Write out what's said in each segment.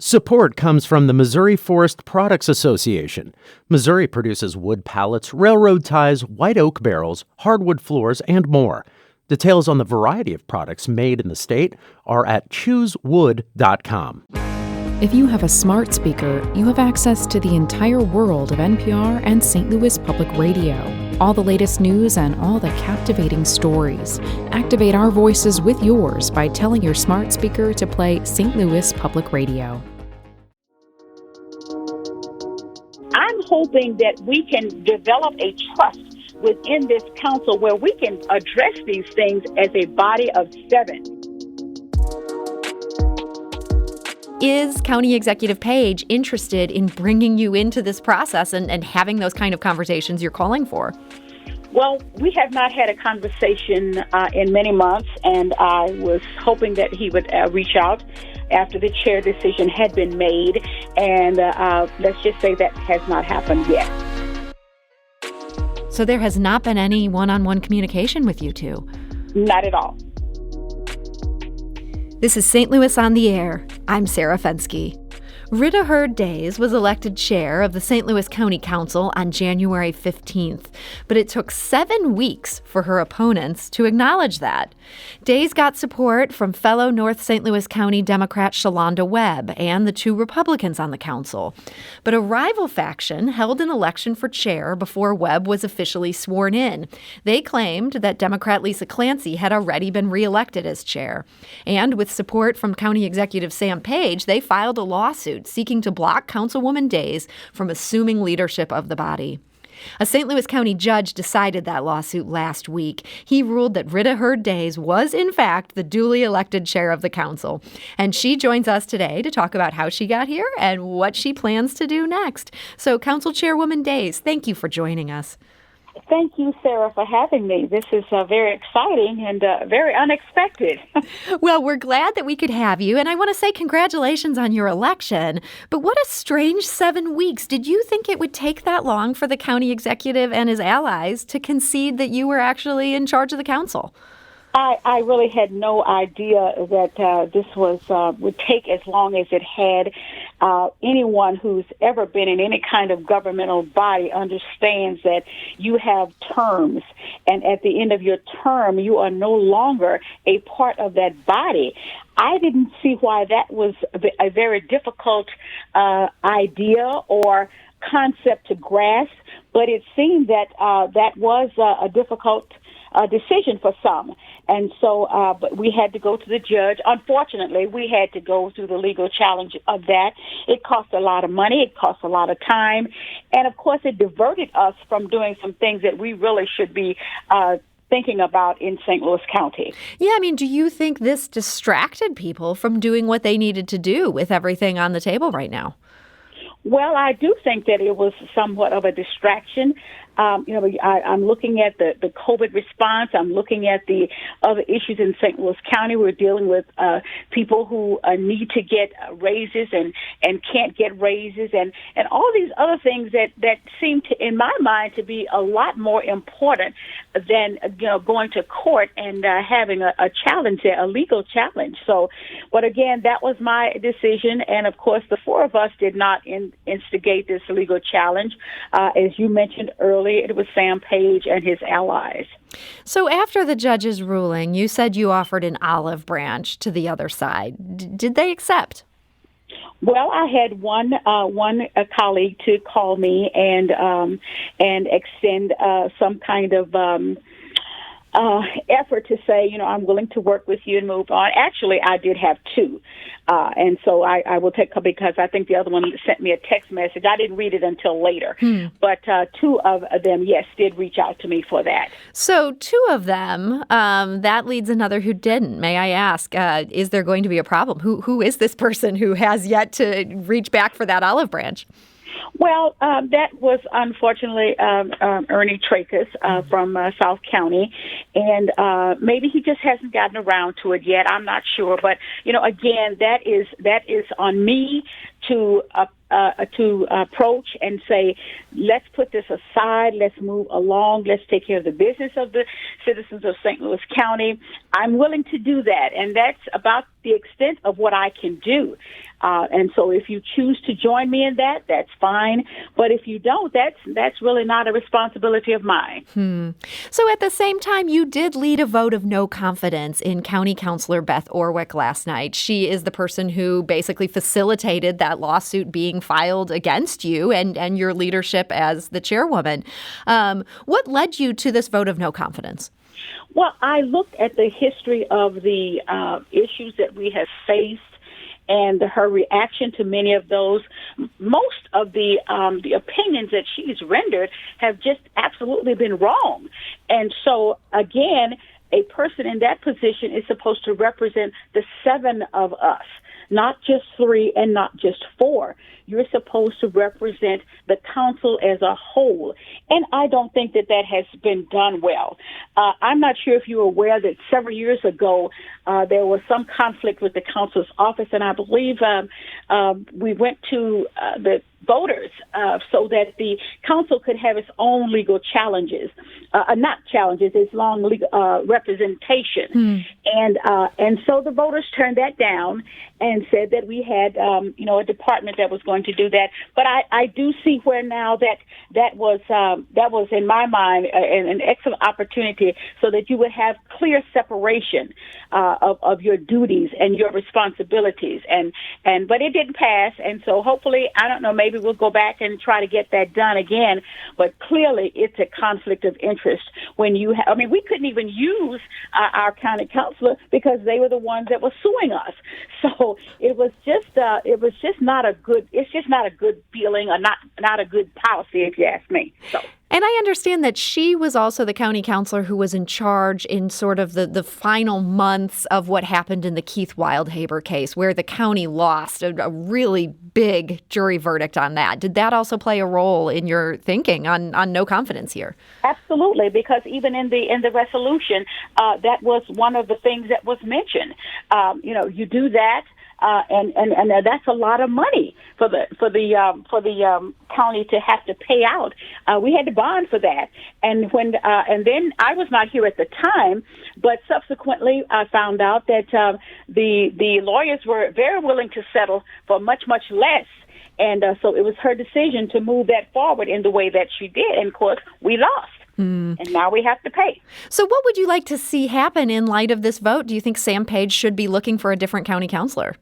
Support comes from the Missouri Forest Products Association. Missouri produces wood pallets, railroad ties, white oak barrels, hardwood floors, and more. Details on the variety of products made in the state are at choosewood.com. If you have a smart speaker, you have access to the entire world of NPR and St. Louis Public Radio. All the latest news and all the captivating stories. Activate our voices with yours by telling your smart speaker to play St. Louis Public Radio. I'm hoping that we can develop a trust within this council where we can address these things as a body of 7. Is County Executive Page interested in bringing you into this process and having those kind of conversations you're calling for? Well, we have not had a conversation in many months, and I was hoping that he would reach out after the chair decision had been made, and let's just say that has not happened yet. So there has not been any one-on-one communication with you two? Not at all. This is St. Louis on the Air. I'm Sarah Fenske. Rita Heard Days was elected chair of the St. Louis County Council on January 15th, but it took 7 weeks for her opponents to acknowledge that. Days got support from fellow North St. Louis County Democrat Shalonda Webb and the 2 Republicans on the council. But a rival faction held an election for chair before Webb was officially sworn in. They claimed that Democrat Lisa Clancy had already been reelected as chair. And with support from County Executive Sam Page, they filed a lawsuit seeking to block Councilwoman Days from assuming leadership of the body. A St. Louis County judge decided that lawsuit last week. He ruled that Rita Heard Days was, in fact, the duly elected chair of the council. And she joins us today to talk about how she got here and what she plans to do next. So, Council Chairwoman Days, thank you for joining us. Thank you, Sarah, for having me. This is very exciting and very unexpected. Well, we're glad that we could have you, and I want to say congratulations on your election. But what a strange 7 weeks. Did you think it would take that long for the county executive and his allies to concede that you were actually in charge of the council? I really had no idea that this would take as long as it had. Anyone who's ever been in any kind of governmental body understands that you have terms, and at the end of your term, you are no longer a part of that body. I didn't see why that was a very difficult idea or concept to grasp, but it seemed that that was a difficult decision for some. And so, but we had to go to the judge. Unfortunately, we had to go through the legal challenge of that. It cost a lot of money. It cost a lot of time. And of course, it diverted us from doing some things that we really should be thinking about in St. Louis County. Yeah, I mean, do you think this distracted people from doing what they needed to do with everything on the table right now? Well, I do think that it was somewhat of a distraction. I'm looking at the COVID response. I'm looking at the other issues in St. Louis County. We're dealing with people who need to get raises and can't get raises, and all these other things that seem to, in my mind, to be a lot more important than going to court and having a challenge there, a legal challenge. So, but again, that was my decision, and of course, the 4 of us did not instigate this legal challenge. As you mentioned earlier, it was Sam Page and his allies. So after the judge's ruling, you said you offered an olive branch to the other side. Did they accept? Well, I had one colleague to call me and extend some kind of effort to say, I'm willing to work with you and move on. Actually, I did have 2. And so I will take, because I think the other one sent me a text message. I didn't read it until later. But 2 of them, yes, did reach out to me for that. So 2 of them, that leads another who didn't. May I ask, is there going to be a problem? Who is this person who has yet to reach back for that olive branch? Well, that was unfortunately Ernie Tracus from South County, and maybe he just hasn't gotten around to it yet. I'm not sure, but again, that is on me to approach and say, let's put this aside, let's move along, let's take care of the business of the citizens of St. Louis County. I'm willing to do that, and that's about the extent of what I can do. And so if you choose to join me in that, that's fine. But if you don't, that's really not a responsibility of mine. So at the same time, you did lead a vote of no confidence in County Councilor Beth Orwick last night. She is the person who basically facilitated that lawsuit being filed against you and your leadership as the chairwoman. What led you to this vote of no confidence? Well, I looked at the history of the issues that we have faced and her reaction to many of those. Most of the opinions that she's rendered have just absolutely been wrong. And so, again, a person in that position is supposed to represent the 7 of us, not just 3 and not just 4. You're supposed to represent the council as a whole. And I don't think that has been done well. I'm not sure if you're aware that several years ago, there was some conflict with the council's office, and I believe we went to the voters so that the council could have its own legal challenges, not challenges, its long legal representation. And so the voters turned that down and said that we had, a department that was going to do that. But I do see where now that was in my mind an excellent opportunity so that you would have clear separation of your duties and your responsibilities. But it didn't pass. And so hopefully, I don't know, maybe we'll go back and try to get that done again. But clearly, it's a conflict of interest when we couldn't even use our county councilor because they were the ones that were suing us. So it was just not a good feeling, or not a good policy, if you ask me. So. And I understand that she was also the county councilor who was in charge in sort of the final months of what happened in the Keith Wildhaber case, where the county lost a really big jury verdict on that. Did that also play a role in your thinking on no confidence here? Absolutely, because even in the resolution, that was one of the things that was mentioned. You do that. And that's a lot of money for the county to have to pay out. We had to bond for that, and then I was not here at the time, but subsequently I found out that the lawyers were very willing to settle for much less. And so it was her decision to move that forward in the way that she did. And of course, we lost. And now we have to pay. So what would you like to see happen in light of this vote? Do you think Sam Page should be looking for a different county councilor?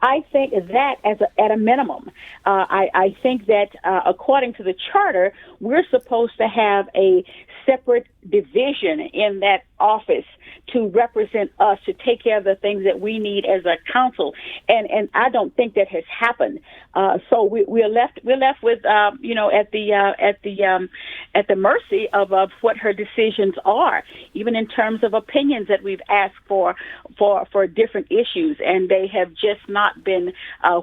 I think that at a minimum. I think that according to the charter, we're supposed to have a separate division in that office to represent us, to take care of the things that we need as a council, and I don't think that has happened. So we're left with at the mercy of what her decisions are, even in terms of opinions that we've asked for different issues, and they have just not been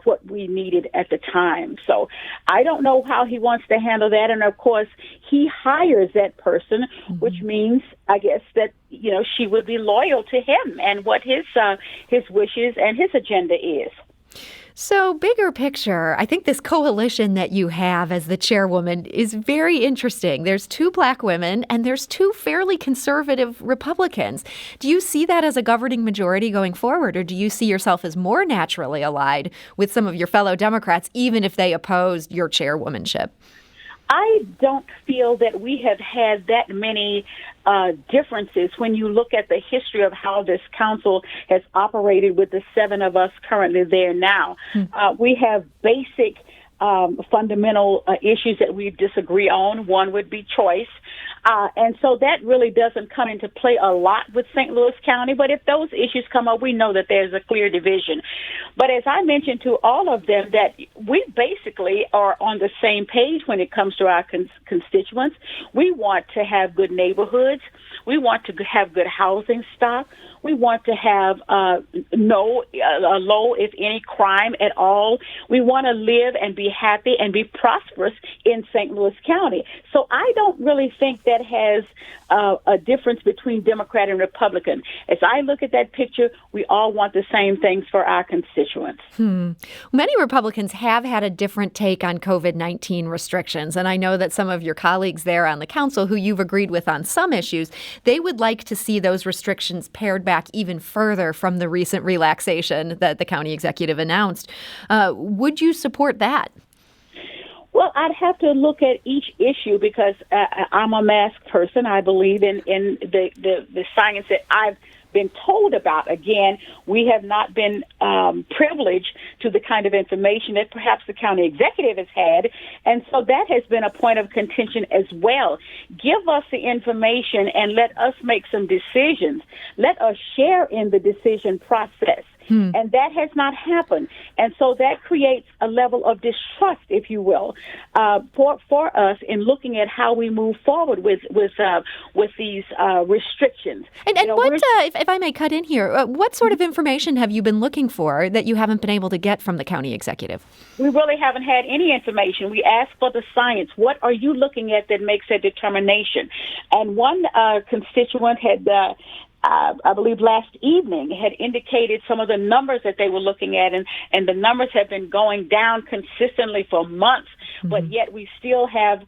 what we needed at the time. So I don't know how he wants to handle that, and of course he hires that person, which means, I guess, that she would be loyal to him and what his wishes and his agenda is. So bigger picture, I think this coalition that you have as the chairwoman is very interesting. There's 2 black women and there's 2 fairly conservative Republicans. Do you see that as a governing majority going forward, or do you see yourself as more naturally allied with some of your fellow Democrats, even if they opposed your chairwomanship? I don't feel that we have had that many differences when you look at the history of how this council has operated with the 7 of us currently there now. We have basic fundamental issues that we disagree on. One would be choice. And so that really doesn't come into play a lot with St. Louis County. But if those issues come up, we know that there's a clear division. But as I mentioned to all of them, that we basically are on the same page when it comes to our constituents. We want to have good neighborhoods. We want to have good housing stock. We want to have no low, if any, crime at all. We want to live and be happy and be prosperous in St. Louis County. So I don't really think that has a difference between Democrat and Republican. As I look at that picture, we all want the same things for our constituents. Many Republicans have had a different take on COVID-19 restrictions, and I know that some of your colleagues there on the council who you've agreed with on some issues, they would like to see those restrictions pared back even further from the recent relaxation that the county executive announced. Would you support that? Well, I'd have to look at each issue because I'm a mask person. I believe in the science that I've been told about. Again, we have not been privileged to the kind of information that perhaps the county executive has had. And so that has been a point of contention as well. Give us the information and let us make some decisions. Let us share in the decision process. And that has not happened. And so that creates a level of distrust, if you will, for us in looking at how we move forward with these restrictions. And what, if I may cut in here, what sort of information have you been looking for that you haven't been able to get from the county executive? We really haven't had any information. We asked for the science. What are you looking at that makes a determination? And one constituent had I believe last evening, had indicated some of the numbers that they were looking at, and the numbers have been going down consistently for months, but yet we still have,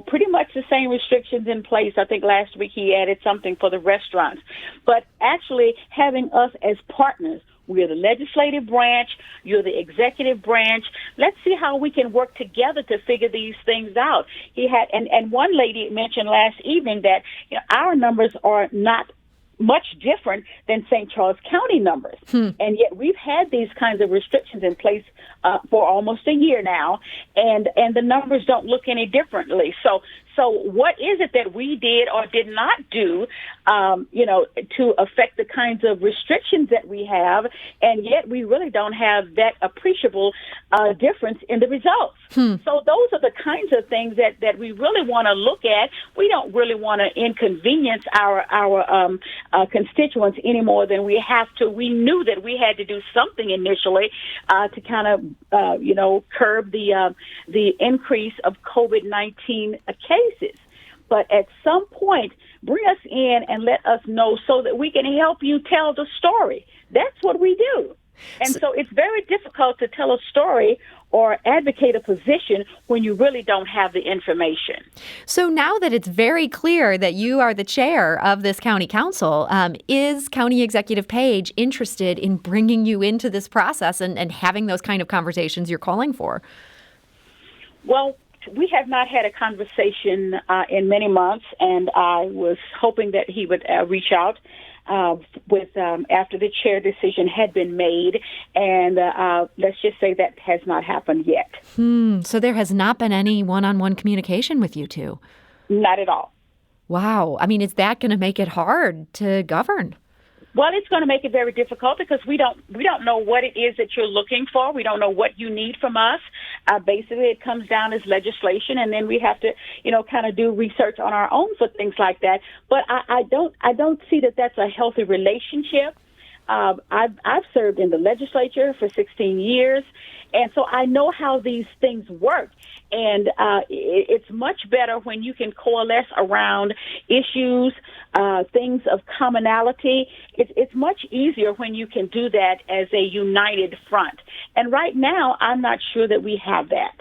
pretty much the same restrictions in place. I think last week he added something for the restaurants. But actually having us as partners, we're the legislative branch, you're the executive branch. Let's see how we can work together to figure these things out. He had, and one lady mentioned last evening that our numbers are not much different than St. Charles County numbers. And yet we've had these kinds of restrictions in place for almost a year now, and the numbers don't look any differently. So what is it that we did or did not do, to affect the kinds of restrictions that we have, and yet we really don't have that appreciable difference in the results. So those are the kinds of things that we really want to look at. We don't really want to inconvenience our constituents any more than we have to. We knew that we had to do something initially to kind of, curb the increase of COVID-19 cases. But at some point, bring us in and let us know so that we can help you tell the story. That's what we do. And so it's very difficult to tell a story or advocate a position when you really don't have the information. So now that it's very clear that you are the chair of this county council, is County Executive Page interested in bringing you into this process and having those kind of conversations you're calling for? Well, we have not had a conversation in many months, and I was hoping that he would reach out after the chair decision had been made, and let's just say that has not happened yet. So there has not been any one-on-one communication with you two? Not at all. Wow. I mean, is that going to make it hard to govern? Well, it's going to make it very difficult because we don't know what it is that you're looking for. We don't know what you need from us. Basically, it comes down as legislation, and then we have to, kind of do research on our own for things like that. But I don't see that that's a healthy relationship. I've served in the legislature for 16 years, and so I know how these things work. And it's much better when you can coalesce around issues, things of commonality. It's much easier when you can do that as a united front. And right now, I'm not sure that we have that.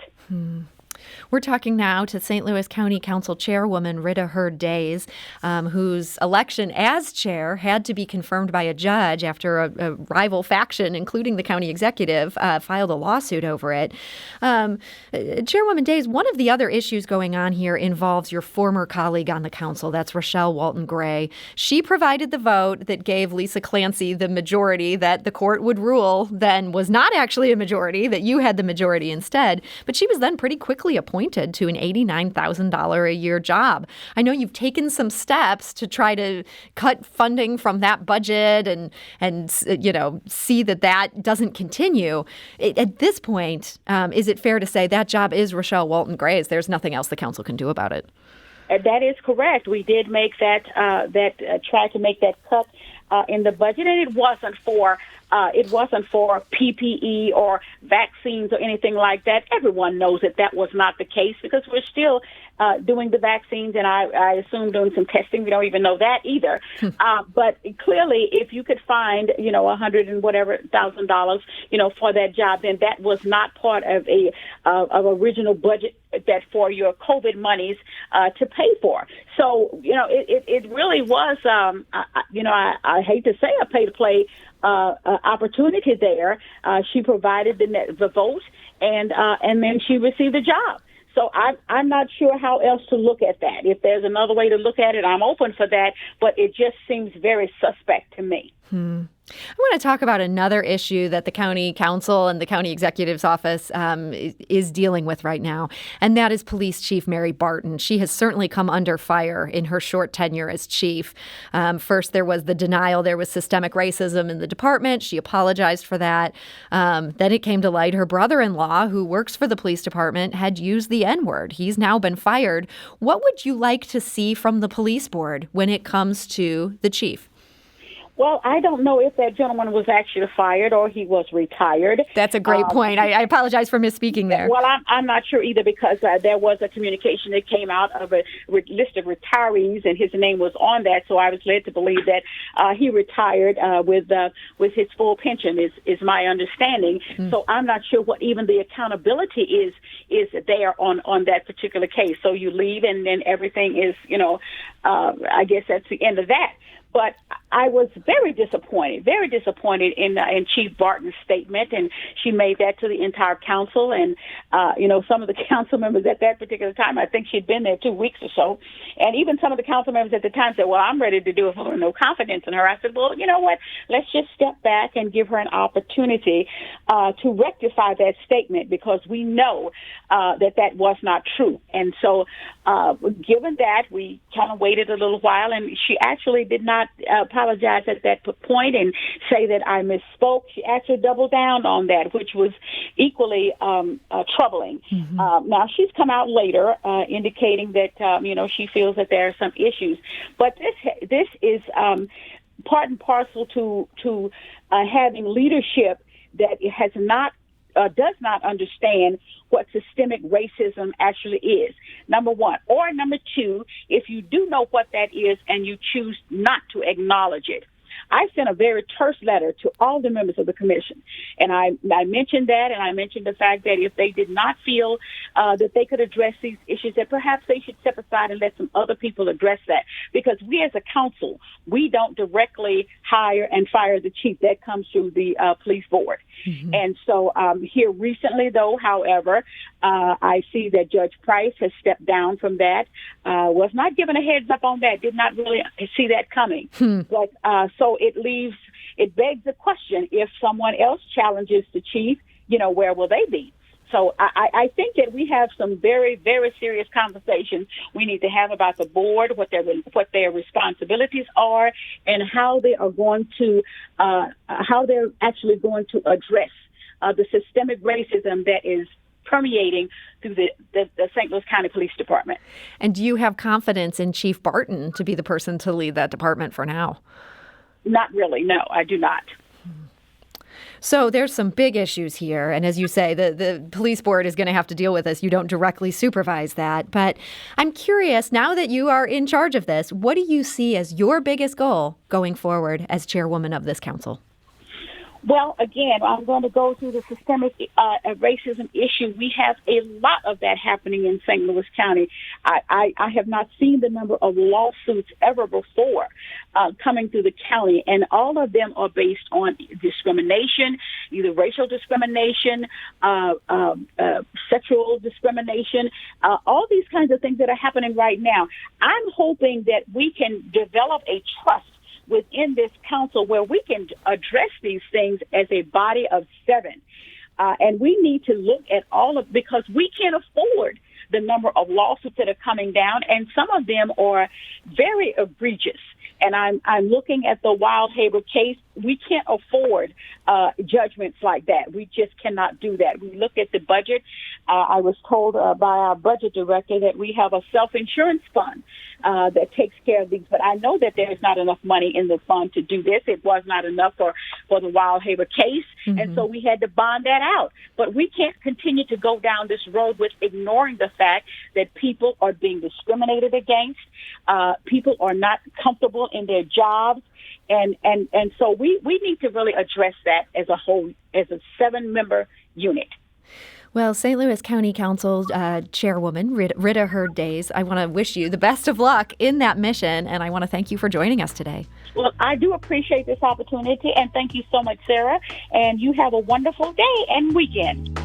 We're talking now to St. Louis County Council Chairwoman Rita Heard Days, whose election as chair had to be confirmed by a judge after a rival faction, including the county executive, filed a lawsuit over it. Chairwoman Days, one of the other issues going on here involves your former colleague on the council. That's Rochelle Walton Gray. She provided the vote that gave Lisa Clancy the majority that the court would rule then was not actually a majority, that you had the majority instead. But she was then pretty quickly appointed to an $89,000 a year job. I know you've taken some steps to try to cut funding from that budget and see that doesn't continue. At this point, is it fair to say that job is Rochelle Walton Gray's? There's nothing else the council can do about it. That is correct. We did make try to make that cut in the budget, and it wasn't for PPE or vaccines or anything like that. Everyone knows that was not the case because we're still doing the vaccines, and I assume doing some testing. We don't even know that either. But clearly, if you could find, $100 and whatever $1,000, for that job, then that was not part of of original budget that for your COVID monies to pay for. So, it really was, I hate to say a pay-to-play opportunity there. She provided the vote, and then she received the job. So I'm not sure how else to look at that. If there's another way to look at it, I'm open for that, but it just seems very suspect to me. I want to talk about another issue that the county council and the county executive's office is dealing with right now, and that is Police Chief Mary Barton. She has certainly come under fire in her short tenure as chief. First, there was the denial there was systemic racism in the department. She apologized for that. Then it came to light her brother-in-law, who works for the police department, had used the N-word. He's now been fired. What would you like to see from the police board when it comes to the chief? Well, I don't know if that gentleman was actually fired or he was retired. That's a great point. I apologize for misspeaking there. Well, I'm not sure either because there was a communication that came out of a list of retirees, and his name was on that. So I was led to believe that he retired with his full pension, is my understanding. So I'm not sure what even the accountability is there on that particular case. So you leave, and then everything is, I guess that's the end of that. But I was very disappointed in Chief Barton's statement, and she made that to the entire council. And, some of the council members at that particular time, I think she'd been there 2 weeks or so, and even some of the council members at the time said, well, I'm ready to do it for no confidence in her. I said, well, you know what, let's just step back and give her an opportunity to rectify that statement, because we know that was not true. And so given that, we kind of waited a little while, and she actually did not apologize at that point and say that I misspoke. She actually doubled down on that, which was equally troubling. Now, she's come out later indicating that, she feels that there are some issues. But this is part and parcel to having leadership that has not does not understand what systemic racism actually is, number one. Or number two, if you do know what that is and you choose not to acknowledge it. I sent a very terse letter to all the members of the commission, and I mentioned that, and I mentioned the fact that if they did not feel that they could address these issues, that perhaps they should step aside and let some other people address that, because we as a council, we don't directly hire and fire the chief. That comes through the police board. And so here recently, though, however, I see that Judge Price has stepped down from that, was not given a heads up on that, did not really see that coming. But so it begs the question, if someone else challenges the chief, where will they be? So I think that we have some very, very serious conversations we need to have about the board, what their responsibilities are, and how they are going to how they're actually going to address the systemic racism that is permeating through the St. Louis County Police Department. And do you have confidence in Chief Barton to be the person to lead that department for now? Not really. No, I do not. So there's some big issues here. And as you say, the police board is going to have to deal with this. You don't directly supervise that. But I'm curious, now that you are in charge of this, what do you see as your biggest goal going forward as chairwoman of this council? Well, again, I'm going to go through the systemic racism issue. We have a lot of that happening in St. Louis County. I have not seen the number of lawsuits ever before coming through the county, and all of them are based on discrimination, either racial discrimination, sexual discrimination, all these kinds of things that are happening right now. I'm hoping that we can develop a trust within this council where we can address these things as a body of 7. And we need to look at because we can't afford the number of lawsuits that are coming down, and some of them are very egregious. And I'm looking at the Wildhaber case. We can't afford judgments like that. We just cannot do that. We look at the budget. I was told by our budget director that we have a self-insurance fund that takes care of these. But I know that there's not enough money in the fund to do this. It was not enough for the Wildhaber case. Mm-hmm. And so we had to bond that out. But we can't continue to go down this road with ignoring the fact that people are being discriminated against. People are not comfortable in their jobs. And so we need to really address that as a whole, as a 7-member unit. Well, St. Louis County Council Chairwoman Rita Heard Days, I want to wish you the best of luck in that mission, and I want to thank you for joining us today. Well, I do appreciate this opportunity, and thank you so much, Sarah. And you have a wonderful day and weekend.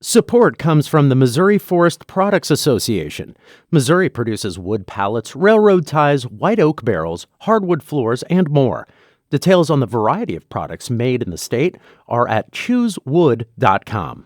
Support comes from the Missouri Forest Products Association. Missouri produces wood pallets, railroad ties, white oak barrels, hardwood floors, and more. Details on the variety of products made in the state are at choosewood.com.